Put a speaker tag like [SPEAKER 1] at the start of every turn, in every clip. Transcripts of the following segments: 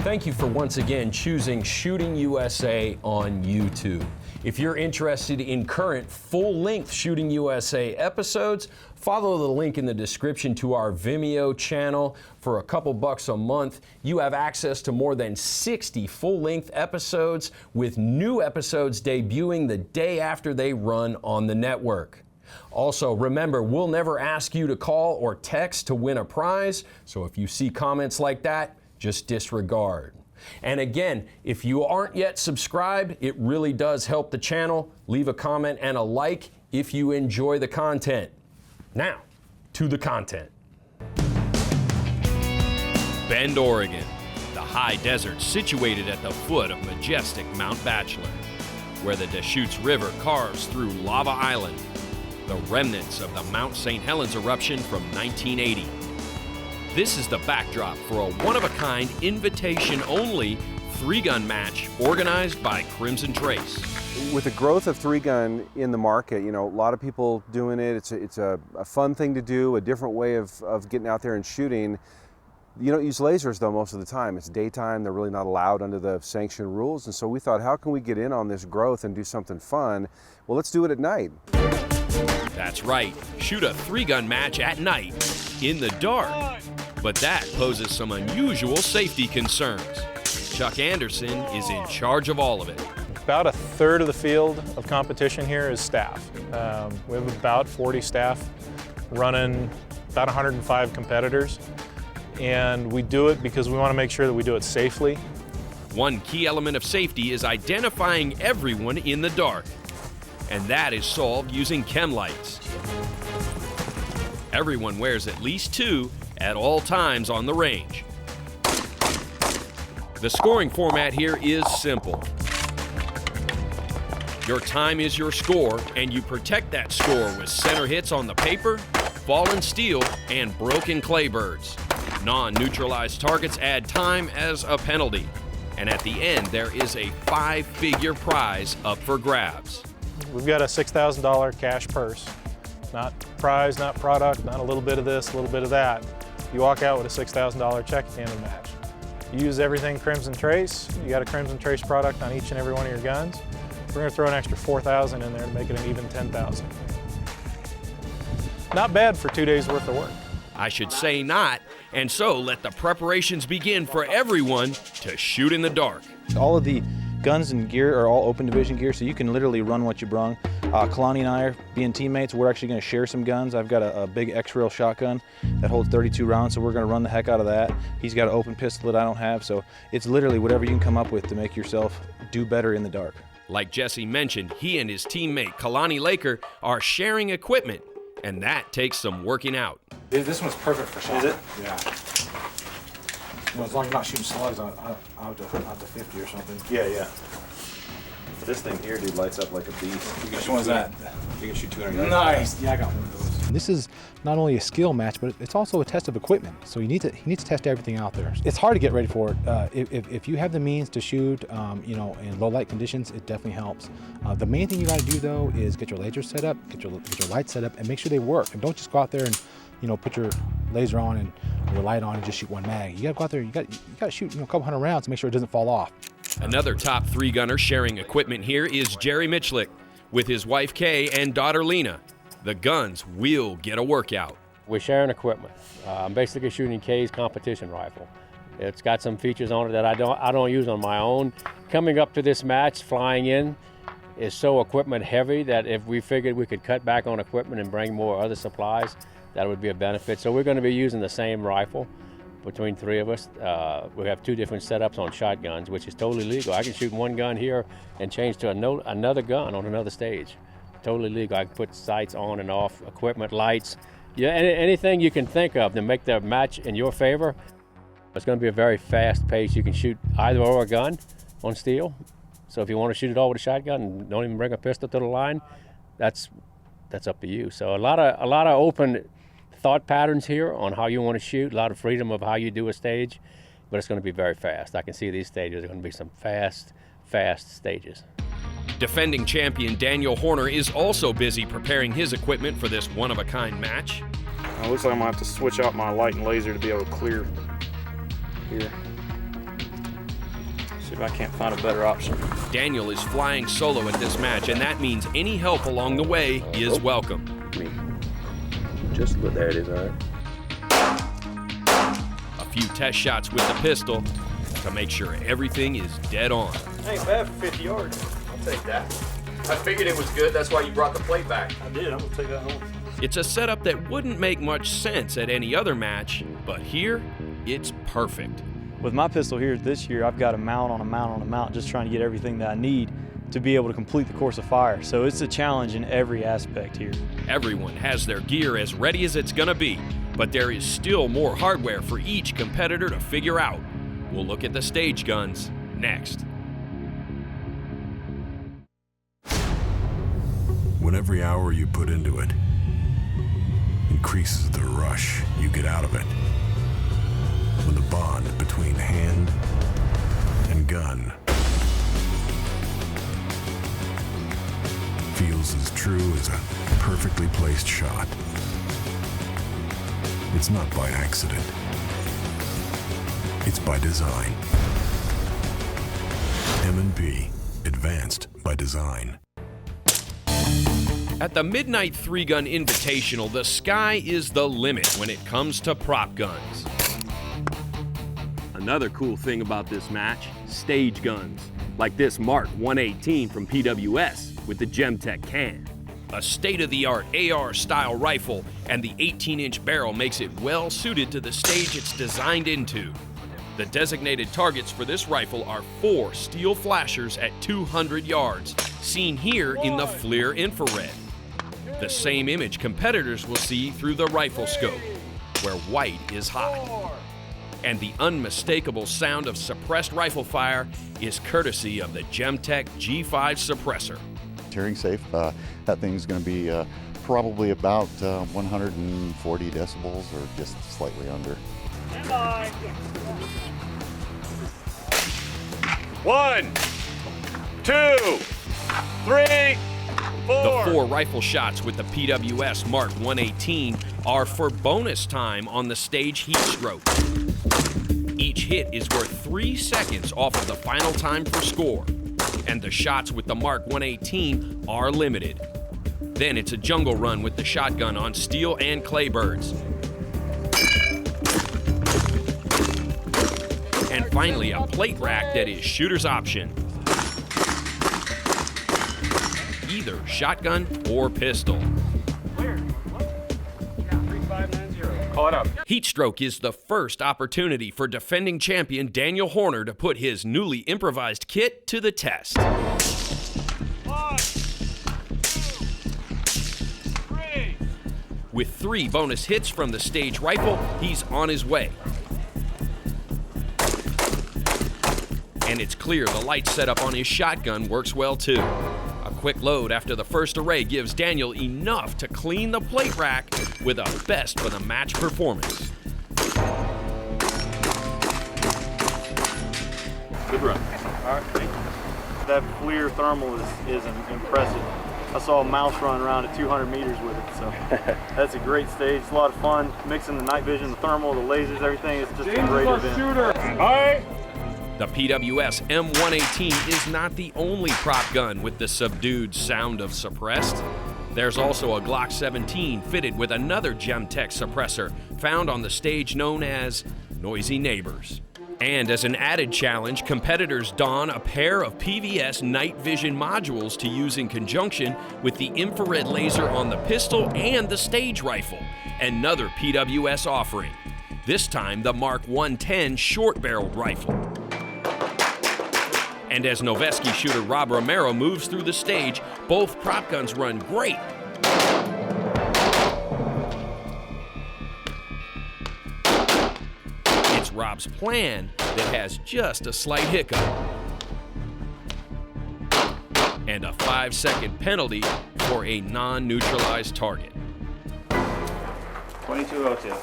[SPEAKER 1] Thank you for once again choosing Shooting USA on YouTube. If you're interested in current full-length Shooting USA episodes, follow the link in the description to our Vimeo channel. For a couple bucks a month, you have access to more than 60 full-length episodes, with new episodes debuting the day after they run on the network. Also, remember, we'll never ask you to call or text to win a prize, so if you see comments like that, just disregard. And again, if you aren't yet subscribed, it really does help the channel. Leave a comment and a like if you enjoy the content. Now, to the content.
[SPEAKER 2] Bend, Oregon, the high desert situated at the foot of majestic Mount Bachelor, where the Deschutes River carves through Lava Island, the remnants of the Mount St. Helens eruption from 1980. This is the backdrop for a one-of-a-kind, invitation-only three-gun match organized by Crimson Trace.
[SPEAKER 3] With the growth of three-gun in the market, you know, a lot of people doing it. It's a fun thing to do, a different way of getting out there and shooting. You don't use lasers, though, most of the time. It's daytime. They're really not allowed under the sanctioned rules. And so we thought, how can we get in on this growth and do something fun? Well, let's do it at night.
[SPEAKER 2] That's right. Shoot a three-gun match at night, in the dark. But that poses some unusual safety concerns. Chuck Anderson is in charge of all of it.
[SPEAKER 4] About a third of the field of competition here is staff. We have about 40 staff running about 105 competitors. And we do it because we want to make sure that we do it safely.
[SPEAKER 2] One key element of safety is identifying everyone in the dark. And that is solved using chem lights. Everyone wears at least two at all times on the range. The scoring format here is simple. Your time is your score, and you protect that score with center hits on the paper, fallen steel, and broken clay birds. Non-neutralized targets add time as a penalty. And at the end, there is a 5-figure prize up for grabs.
[SPEAKER 4] We've got a $6,000 cash purse. Not prize, not product, not a little bit of this, a little bit of that. You walk out with a $6,000 check at the end of the match. You use everything Crimson Trace. You got a Crimson Trace product on each and every one of your guns. We're going to throw an extra $4,000 in there to make it an even $10,000. Not bad for 2 days worth of work.
[SPEAKER 2] I should say not, and so let the preparations begin for everyone to shoot in the dark.
[SPEAKER 5] All of the guns and gear are all open division gear, so you can literally run what you brung. Kalani and I are being teammates. We're actually going to share some guns. I've got a big X-Rail shotgun that holds 32 rounds, so we're going to run the heck out of that. He's got an open pistol that I don't have, so it's literally whatever you can come up with to make yourself do better in the dark.
[SPEAKER 2] Like Jesse mentioned, he and his teammate Kalani Laker are sharing equipment, and that takes some working out.
[SPEAKER 6] This one's perfect for shot.
[SPEAKER 5] Is it?
[SPEAKER 6] Yeah. Well, as long as you're not shooting slugs out to 50 or something.
[SPEAKER 5] Yeah. This thing here, dude, lights up like a beast.
[SPEAKER 6] Which one's that?
[SPEAKER 5] You can shoot 200 yards.
[SPEAKER 6] Nice. Yeah, I got one of those.
[SPEAKER 7] This is not only a skill match, but it's also a test of equipment. So you need to test everything out there. It's hard to get ready for it. If you have the means to shoot, in low light conditions, it definitely helps. The main thing you got to do though is get your lasers set up, get your lights set up, and make sure they work. And don't just go out there and put your laser on and your light on and just shoot one mag. You got to go out there. You got to shoot a couple hundred rounds to make sure it doesn't fall off.
[SPEAKER 2] Another top three-gunner sharing equipment here is Jerry Michlik with his wife Kay and daughter Lena. The guns will get a workout.
[SPEAKER 8] We're sharing equipment. I'm basically shooting Kay's competition rifle. It's got some features on it that I don't use on my own. Coming up to this match, flying in, is so equipment heavy that if we figured we could cut back on equipment and bring more other supplies, that would be a benefit. So we're going to be using the same rifle between three of us. We have two different setups on shotguns, which is totally legal. I can shoot one gun here and change to another gun on another stage. Totally legal. I can put sights on and off, equipment, lights, anything you can think of to make the match in your favor. It's going to be a very fast pace. You can shoot either or a gun on steel. So if you want to shoot it all with a shotgun and don't even bring a pistol to the line, that's up to you. So a lot of open thought patterns here on how you want to shoot, a lot of freedom of how you do a stage, but it's going to be very fast. I can see these stages are going to be some fast stages.
[SPEAKER 2] Defending champion Daniel Horner is also busy preparing his equipment for this one-of-a-kind match.
[SPEAKER 9] It looks like I'm going to have to switch out my light and laser to be able to clear here. See if I can't find a better option.
[SPEAKER 2] Daniel is flying solo at this match, and that means any help along the way is welcome.
[SPEAKER 10] Just look, there it is, all right.
[SPEAKER 2] A few test shots with the pistol to make sure everything is dead on.
[SPEAKER 9] Ain't bad for 50 yards. I'll take that.
[SPEAKER 1] I figured it was good. That's why you brought the plate back.
[SPEAKER 9] I did. I'm gonna take that home.
[SPEAKER 2] It's a setup that wouldn't make much sense at any other match, but here, it's perfect.
[SPEAKER 11] With my pistol here this year, I've got a mount on a mount on a mount, just trying to get everything that I need to be able to complete the course of fire. So it's a challenge in every aspect here.
[SPEAKER 2] Everyone has their gear as ready as it's gonna be, but there is still more hardware for each competitor to figure out. We'll look at the stage guns next.
[SPEAKER 12] When every hour you put into it increases the rush you get out of it. When the bond between hand and gun feels as true as a perfectly placed shot. It's not by accident. It's by design. M&P, advanced by design.
[SPEAKER 2] At the Midnight 3-Gun Invitational, the sky is the limit when it comes to prop guns. Another cool thing about this match, stage guns, like this Mark 118 from PWS with the Gemtech can. A state-of-the-art AR-style rifle and the 18-inch barrel makes it well suited to the stage it's designed into. The designated targets for this rifle are 4 steel flashers at 200 yards, seen here in the FLIR infrared. The same image competitors will see through the rifle scope, where white is hot. And the unmistakable sound of suppressed rifle fire is courtesy of the Gemtech G5 suppressor.
[SPEAKER 13] Tearing safe, that thing's going to be probably about 140 decibels or just slightly under.
[SPEAKER 2] 1, 2, 3, 4. The 4 rifle shots with the PWS Mark 118 are for bonus time on the stage heat stroke. Each hit is worth 3 seconds off of the final time for score, and the shots with the Mark 118 are limited. Then it's a jungle run with the shotgun on steel and clay birds. And finally, a plate rack that is shooter's option. Either shotgun or pistol.
[SPEAKER 9] Call it up.
[SPEAKER 2] Heat stroke is the first opportunity for defending champion Daniel Horner to put his newly improvised kit to the test.
[SPEAKER 9] 1, 3.
[SPEAKER 2] With 3 bonus hits from the stage rifle, he's on his way. And it's clear the light setup on his shotgun works well too. A quick load after the first array gives Daniel enough to clean the plate rack with a best for the match performance.
[SPEAKER 9] Good run. All right, thank you. That FLIR thermal is impressive. I saw a mouse run around at 200 meters with it, so that's a great stage. It's a lot of fun mixing the night vision, the thermal, the lasers, everything. It's just a great event. Shooter. All right.
[SPEAKER 2] The PWS M118 is not the only prop gun with the subdued sound of suppressed. There's also a Glock 17 fitted with another Gemtech suppressor found on the stage known as Noisy Neighbors. And as an added challenge, competitors don a pair of PVS night vision modules to use in conjunction with the infrared laser on the pistol and the stage rifle, another PWS offering. This time the Mark 110 short-barreled rifle. And as Noveske shooter Rob Romero moves through the stage, both prop guns run great. It's Rob's plan that has just a slight hiccup. And a 5-second penalty for a non-neutralized target.
[SPEAKER 9] 2202.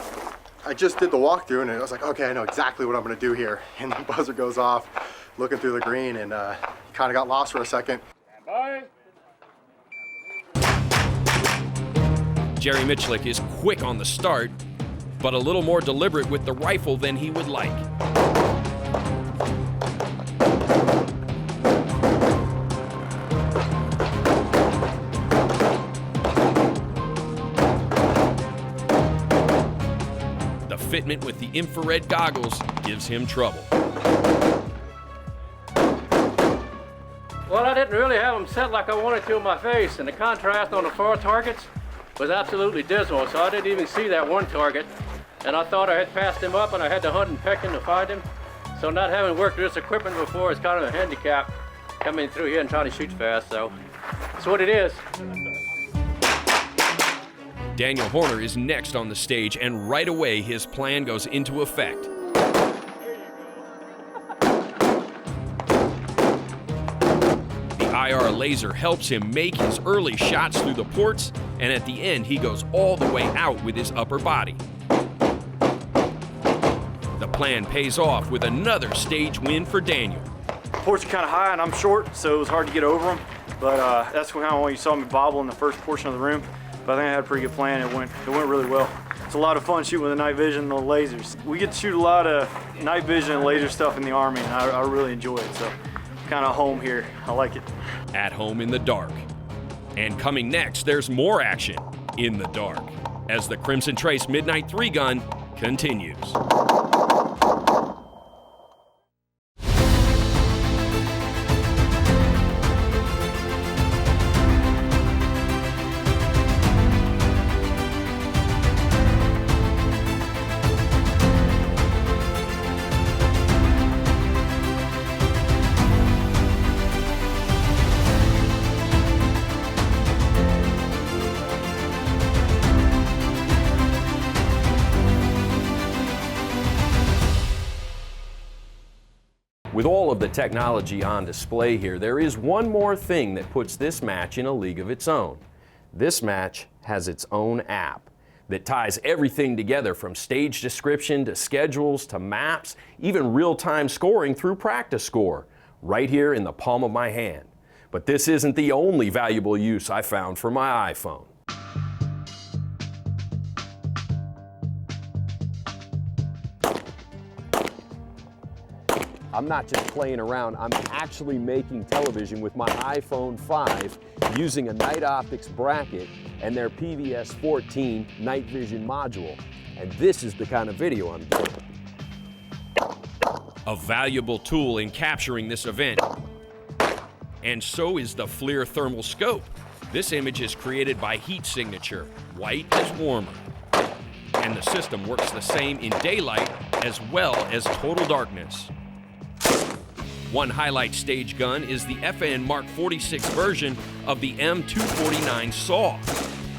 [SPEAKER 14] I just did the walkthrough and I was like, okay, I know exactly what I'm gonna do here. And the buzzer goes off, looking through the green, and kind of got lost for a second.
[SPEAKER 9] Bye.
[SPEAKER 2] Jerry Michlik is quick on the start, but a little more deliberate with the rifle than he would like. fitment with the infrared goggles gives him trouble.
[SPEAKER 8] Well, I didn't really have them set like I wanted to in my face, and the contrast on the far targets was absolutely dismal, so I didn't even see that one target. And I thought I had passed him up, and I had to hunt and peck him to find him. So not having worked with this equipment before is kind of a handicap coming through here and trying to shoot fast, so that's what it is.
[SPEAKER 2] Daniel Horner is next on the stage, and right away his plan goes into effect. The IR laser helps him make his early shots through the ports, and at the end he goes all the way out with his upper body. The plan pays off with another stage win for Daniel.
[SPEAKER 9] The ports are kind of high and I'm short, so it was hard to get over them, but that's kind of when you saw me bobble in the first portion of the room. But I think I had a pretty good plan. It went really well. It's a lot of fun shooting with the night vision and the lasers. We get to shoot a lot of night vision and laser stuff in the Army, and I really enjoy it. So kind of home here. I like it.
[SPEAKER 2] At home in the dark. And coming next, there's more action in the dark as the Crimson Trace Midnight 3-gun continues.
[SPEAKER 1] With all of the technology on display here, there is one more thing that puts this match in a league of its own. This match has its own app that ties everything together, from stage description to schedules to maps, even real-time scoring through Practice Score, right here in the palm of my hand. But this isn't the only valuable use I found for my iPhone. I'm not just playing around, I'm actually making television with my iPhone 5 using a Night Optics bracket and their PVS 14 night vision module. And this is the kind of video I'm doing.
[SPEAKER 2] A valuable tool in capturing this event. And so is the FLIR thermal scope. This image is created by heat signature. White is warmer. And the system works the same in daylight as well as total darkness. One highlight stage gun is the FN Mark 46 version of the M249 SAW.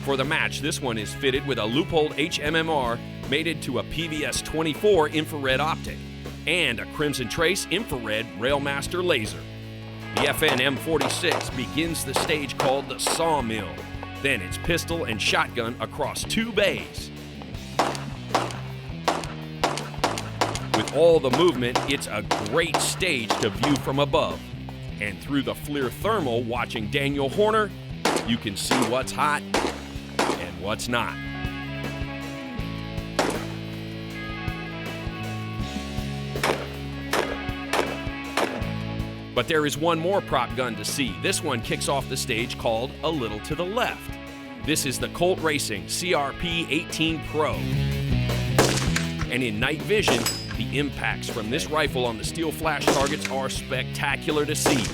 [SPEAKER 2] For the match, this one is fitted with a Leupold HMMR mated to a PVS 24 infrared optic and a Crimson Trace infrared Railmaster laser. The FN M46 begins the stage called the Sawmill. Then it's pistol and shotgun across 2 bays. With all the movement, it's a great stage to view from above. And through the FLIR thermal, watching Daniel Horner, you can see what's hot and what's not. But there is one more prop gun to see. This one kicks off the stage called A Little to the Left. This is the Colt Racing CRP 18 Pro. And in night vision, the impacts from this rifle on the steel flash targets are spectacular to see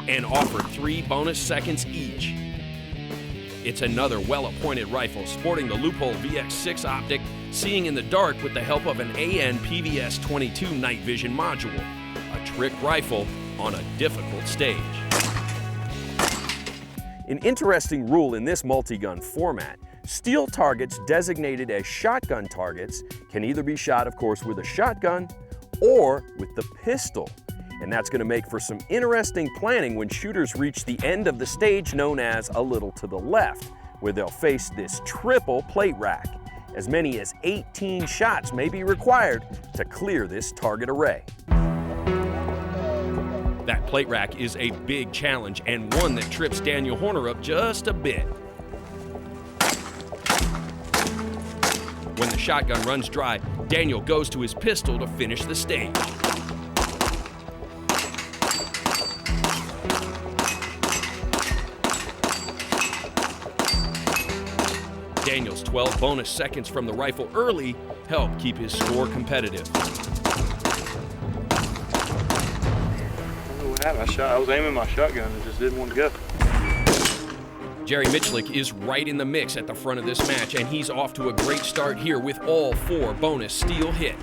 [SPEAKER 2] and offer 3 bonus seconds each. It's another well-appointed rifle sporting the Leupold VX6 optic, seeing in the dark with the help of an AN PVS 22 night vision module, a trick rifle on a difficult stage.
[SPEAKER 1] An interesting rule in this multi-gun format: steel targets designated as shotgun targets can either be shot, of course, with a shotgun or with the pistol. And that's going to make for some interesting planning when shooters reach the end of the stage known as A Little to the Left, where they'll face this triple plate rack. As many as 18 shots may be required to clear this target array.
[SPEAKER 2] That plate rack is a big challenge and one that trips Daniel Horner up just a bit. When the shotgun runs dry, Daniel goes to his pistol to finish the stage. Daniel's 12 bonus seconds from the rifle early helped keep his score competitive.
[SPEAKER 9] I was aiming my shotgun and just didn't want to go.
[SPEAKER 2] Jerry Michlik is right in the mix at the front of this match, and he's off to a great start here with all 4 bonus steel hit.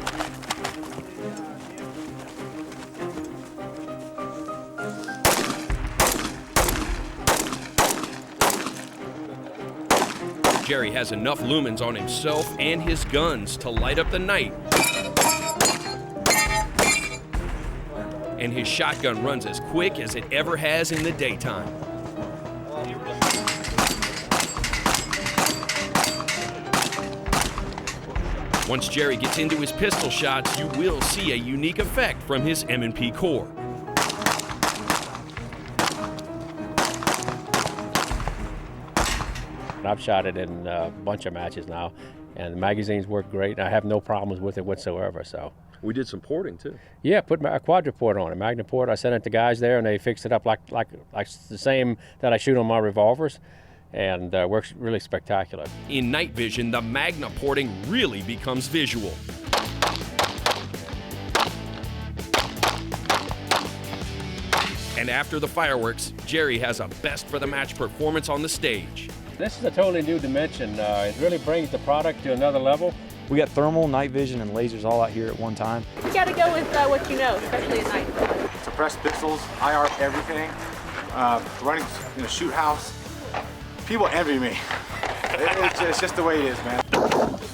[SPEAKER 2] Jerry has enough lumens on himself and his guns to light up the night. And his shotgun runs as quick as it ever has in the daytime. Once Jerry gets into his pistol shots, you will see a unique effect from his M&P core.
[SPEAKER 8] I've shot it in a bunch of matches now, and the magazines work great, and I have no problems with it whatsoever. So
[SPEAKER 10] We did some porting too.
[SPEAKER 8] yeah, put a quadruport on it, Magnaport. I sent it to guys there, and they fixed it up like the same that I shoot on my revolvers, and works really spectacular.
[SPEAKER 2] In night vision, the Magna porting really becomes visual. And after the fireworks, Jerry has a best for the match performance on the stage.
[SPEAKER 8] This is a totally new dimension. It really brings the product to another level.
[SPEAKER 11] We got thermal, night vision, and lasers all out here at one time.
[SPEAKER 15] You got to go with what you know, especially at night.
[SPEAKER 6] Suppressed pixels, IR everything, running in a shoot house. People envy me. It's just the way it is, man.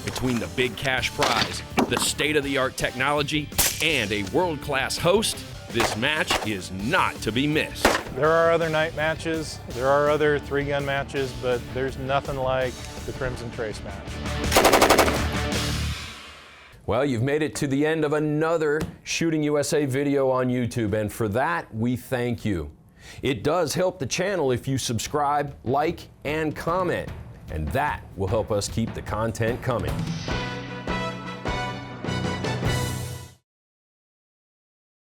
[SPEAKER 2] Between the big cash prize, the state-of-the-art technology, and a world-class host, this match is not to be missed.
[SPEAKER 4] There are other night matches, there are other 3-gun matches, but there's nothing like the Crimson Trace match.
[SPEAKER 1] Well, you've made it to the end of another Shooting USA video on YouTube, and for that, we thank you. It does help the channel if you subscribe, like, and comment, and that will help us keep the content coming.